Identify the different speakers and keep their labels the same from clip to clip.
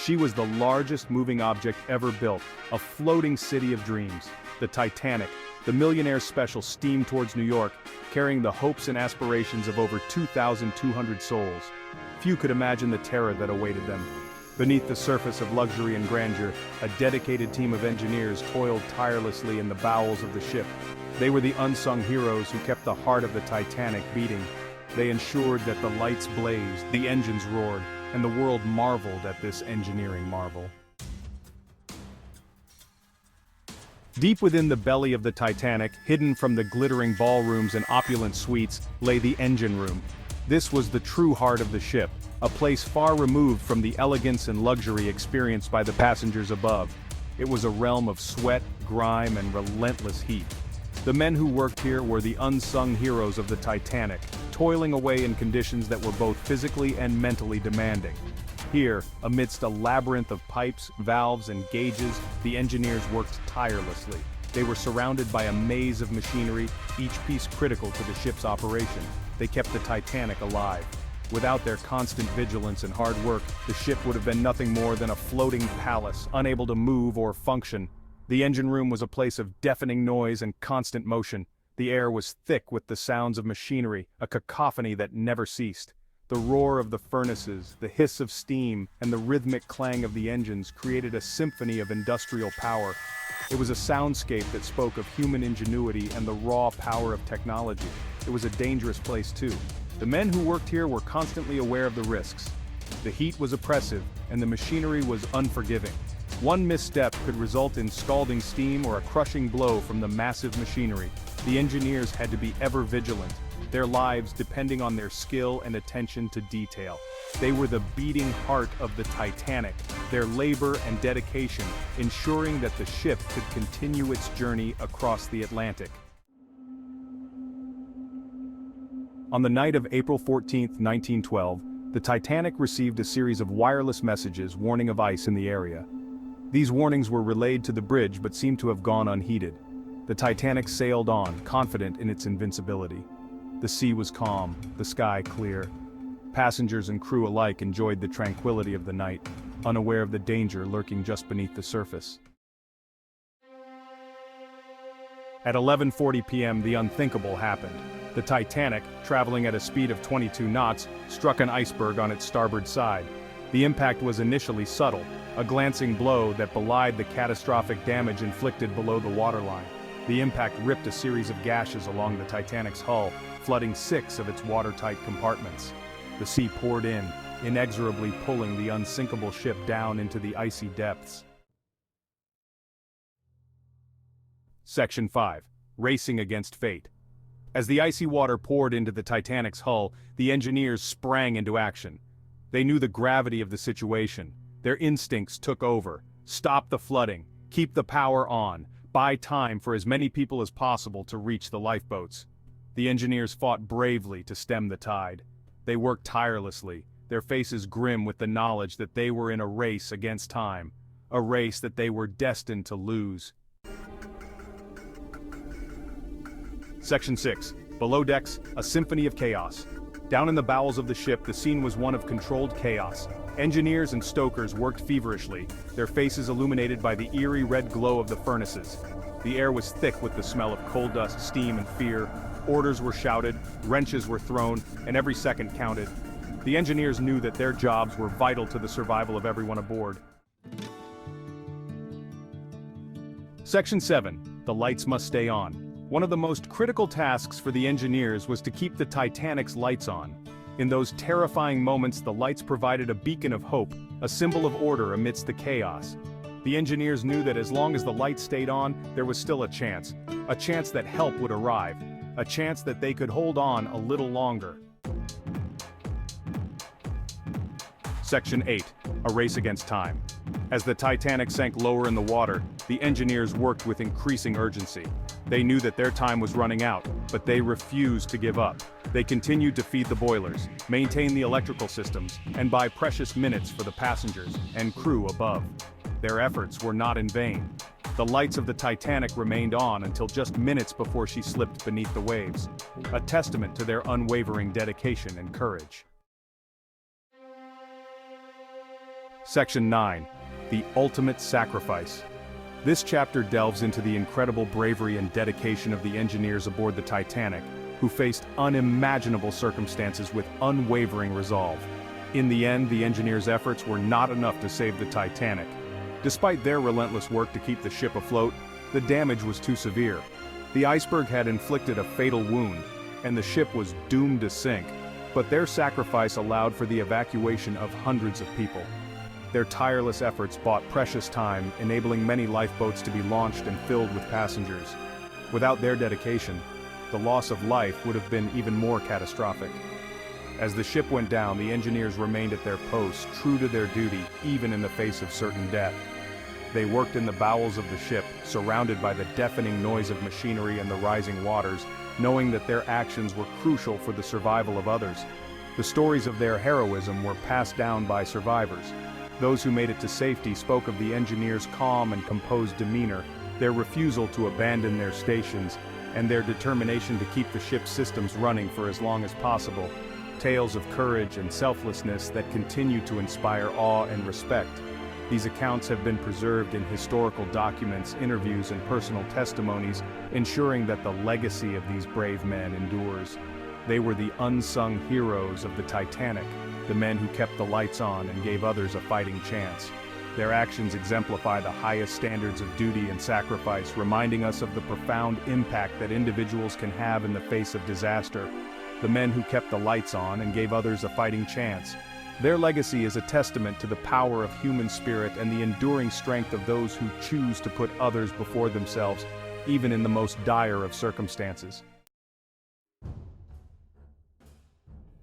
Speaker 1: She was the largest moving object ever built, a floating city of dreams. The Titanic, the millionaire's special, steamed towards New York, carrying the hopes and aspirations of over 2,200 souls. Few could imagine the terror that awaited them. Beneath the surface of luxury and grandeur, a dedicated team of engineers toiled tirelessly in the bowels of the ship. They were the unsung heroes who kept the heart of the Titanic beating. They ensured that the lights blazed, the engines roared, and the world marveled at this engineering marvel. Deep within the belly of the Titanic, hidden from the glittering ballrooms and opulent suites, lay the engine room. This was the true heart of the ship, a place far removed from the elegance and luxury experienced by the passengers above. It was a realm of sweat, grime, and relentless heat. The men who worked here were the unsung heroes of the Titanic, toiling away in conditions that were both physically and mentally demanding. Here, amidst a labyrinth of pipes, valves, and gauges, the engineers worked tirelessly. They were surrounded by a maze of machinery, each piece critical to the ship's operation. They kept the Titanic alive. Without their constant vigilance and hard work, the ship would have been nothing more than a floating palace, unable to move or function. The engine room was a place of deafening noise and constant motion. The air was thick with the sounds of machinery, a cacophony that never ceased. The roar of the furnaces, the hiss of steam, and the rhythmic clang of the engines created a symphony of industrial power. It was a soundscape that spoke of human ingenuity and the raw power of technology. It was a dangerous place too. The men who worked here were constantly aware of the risks. The heat was oppressive, and the machinery was unforgiving. One misstep could result in scalding steam or a crushing blow from the massive machinery. The engineers had to be ever vigilant, their lives depending on their skill and attention to detail. They were the beating heart of the Titanic, their labor and dedication ensuring that the ship could continue its journey across the Atlantic. On the night of April 14, 1912, the Titanic received a series of wireless messages warning of ice in the area. These warnings were relayed to the bridge but seemed to have gone unheeded. The Titanic sailed on, confident in its invincibility. The sea was calm, the sky clear. Passengers and crew alike enjoyed the tranquility of the night, unaware of the danger lurking just beneath the surface. At 11:40 p.m., the unthinkable happened. The Titanic, traveling at a speed of 22 knots, struck an iceberg on its starboard side. The impact was initially subtle, a glancing blow that belied the catastrophic damage inflicted below the waterline. The impact ripped a series of gashes along the Titanic's hull, flooding 6 of its watertight compartments. The sea poured in, inexorably pulling the unsinkable ship down into the icy depths. Section 5. Racing against fate. As the icy water poured into the Titanic's hull, the engineers sprang into action. They knew the gravity of the situation. Their instincts took over. Stop the flooding, keep the power on, buy time for as many people as possible to reach the lifeboats. The engineers fought bravely to stem the tide. They worked tirelessly, their faces grim with the knowledge that they were in a race against time, a race that they were destined to lose. Section 6. Below decks, a symphony of chaos. Down in the bowels of the ship, the scene was one of controlled chaos. Engineers and stokers worked feverishly, their faces illuminated by the eerie red glow of the furnaces. The air was thick with the smell of coal dust, steam, and fear. Orders were shouted, wrenches were thrown, and every second counted. The engineers knew that their jobs were vital to the survival of everyone aboard. Section 7. The lights must stay on. One of the most critical tasks for the engineers was to keep the Titanic's lights on. In those terrifying moments, the lights provided a beacon of hope, a symbol of order amidst the chaos. The engineers knew that as long as the lights stayed on, there was still a chance that help would arrive, a chance that they could hold on a little longer. Section 8. A race against time. As the Titanic sank lower in the water, the engineers worked with increasing urgency. They knew that their time was running out, but they refused to give up. They continued to feed the boilers, maintain the electrical systems, and buy precious minutes for the passengers and crew above. Their efforts were not in vain. The lights of the Titanic remained on until just minutes before she slipped beneath the waves, a testament to their unwavering dedication and courage. Section 9. The Ultimate Sacrifice. This chapter delves into the incredible bravery and dedication of the engineers aboard the Titanic, who faced unimaginable circumstances with unwavering resolve. In the end, the engineers' efforts were not enough to save the Titanic. Despite their relentless work to keep the ship afloat, the damage was too severe. The iceberg had inflicted a fatal wound, and the ship was doomed to sink, but their sacrifice allowed for the evacuation of hundreds of people. Their tireless efforts bought precious time, enabling many lifeboats to be launched and filled with passengers. Without their dedication, the loss of life would have been even more catastrophic. As the ship went down, the engineers remained at their posts, true to their duty, even in the face of certain death. They worked in the bowels of the ship, surrounded by the deafening noise of machinery and the rising waters, knowing that their actions were crucial for the survival of others. The stories of their heroism were passed down by survivors. Those who made it to safety spoke of the engineers' calm and composed demeanor, their refusal to abandon their stations, and their determination to keep the ship's systems running for as long as possible. Tales of courage and selflessness that continue to inspire awe and respect. These accounts have been preserved in historical documents, interviews, and personal testimonies, ensuring that the legacy of these brave men endures. They were the unsung heroes of the Titanic, the men who kept the lights on and gave others a fighting chance. Their actions exemplify the highest standards of duty and sacrifice, reminding us of the profound impact that individuals can have in the face of disaster. The men who kept the lights on and gave others a fighting chance. Their legacy is a testament to the power of human spirit and the enduring strength of those who choose to put others before themselves, even in the most dire of circumstances.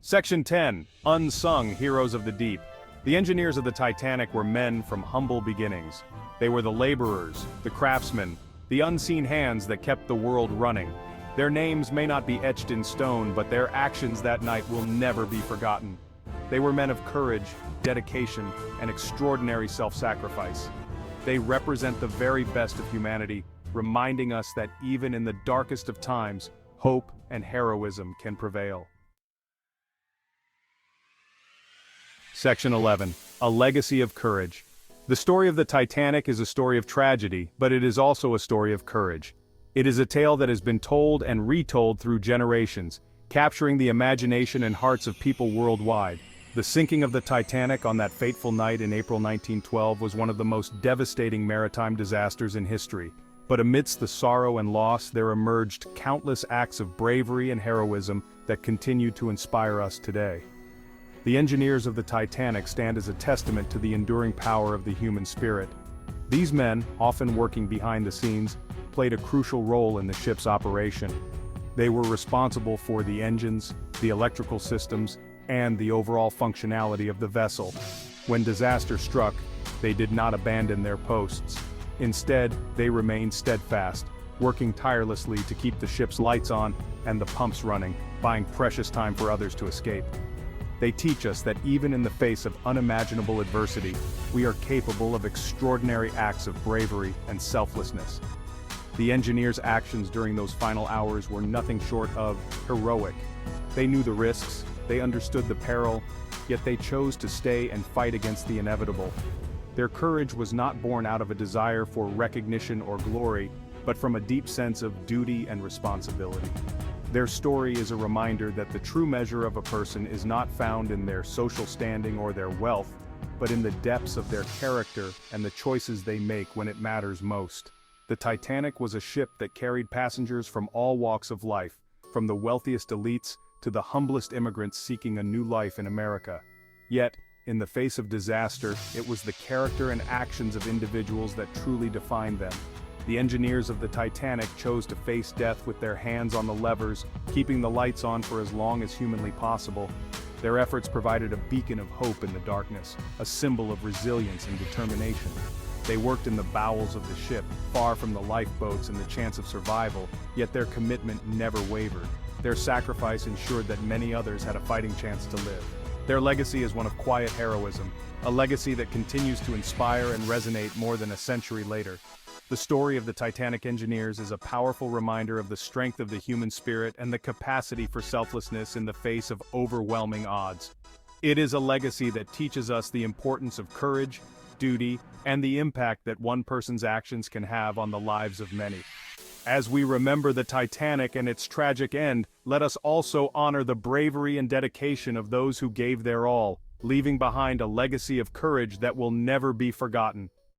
Speaker 1: Section 10. Unsung Heroes of the Deep. The engineers of the Titanic were men from humble beginnings. They were the laborers, the craftsmen, the unseen hands that kept the world running. Their names may not be etched in stone, but their actions that night will never be forgotten. They were men of courage, dedication, and extraordinary self-sacrifice. They represent the very best of humanity, reminding us that even in the darkest of times, hope and heroism can prevail. Section 11. A Legacy of Courage. The story of the Titanic is a story of tragedy, but it is also a story of courage. It is a tale that has been told and retold through generations, capturing the imagination and hearts of people worldwide. The sinking of the Titanic on that fateful night in April 1912 was one of the most devastating maritime disasters in history. But amidst the sorrow and loss, there emerged countless acts of bravery and heroism that continue to inspire us today. The engineers of the Titanic stand as a testament to the enduring power of the human spirit. These men, often working behind the scenes, played a crucial role in the ship's operation. They were responsible for the engines, the electrical systems, and the overall functionality of the vessel. When disaster struck, they did not abandon their posts. Instead, they remained steadfast, working tirelessly to keep the ship's lights on and the pumps running, buying precious time for others to escape. They teach us that even in the face of unimaginable adversity, we are capable of extraordinary acts of bravery and selflessness. The engineers' actions during those final hours were nothing short of heroic. They knew the risks, they understood the peril, yet they chose to stay and fight against the inevitable. Their courage was not born out of a desire for recognition or glory, but from a deep sense of duty and responsibility. Their story is a reminder that the true measure of a person is not found in their social standing or their wealth, but in the depths of their character and the choices they make when it matters most. The Titanic was a ship that carried passengers from all walks of life, from the wealthiest elites to the humblest immigrants seeking a new life in America. Yet, in the face of disaster, it was the character and actions of individuals that truly defined them. The engineers of the Titanic chose to face death with their hands on the levers, keeping the lights on for as long as humanly possible. Their efforts provided a beacon of hope in the darkness, a symbol of resilience and determination. They worked in the bowels of the ship, far from the lifeboats and the chance of survival, yet their commitment never wavered. Their sacrifice ensured that many others had a fighting chance to live. Their legacy is one of quiet heroism, a legacy that continues to inspire and resonate more than a century later. The story of the Titanic engineers is a powerful reminder of the strength of the human spirit and the capacity for selflessness in the face of overwhelming odds. It is a legacy that teaches us the importance of courage, duty, and the impact that one person's actions can have on the lives of many. As we remember the Titanic and its tragic end, let us also honor the bravery and dedication of those who gave their all, leaving behind a legacy of courage that will never be forgotten.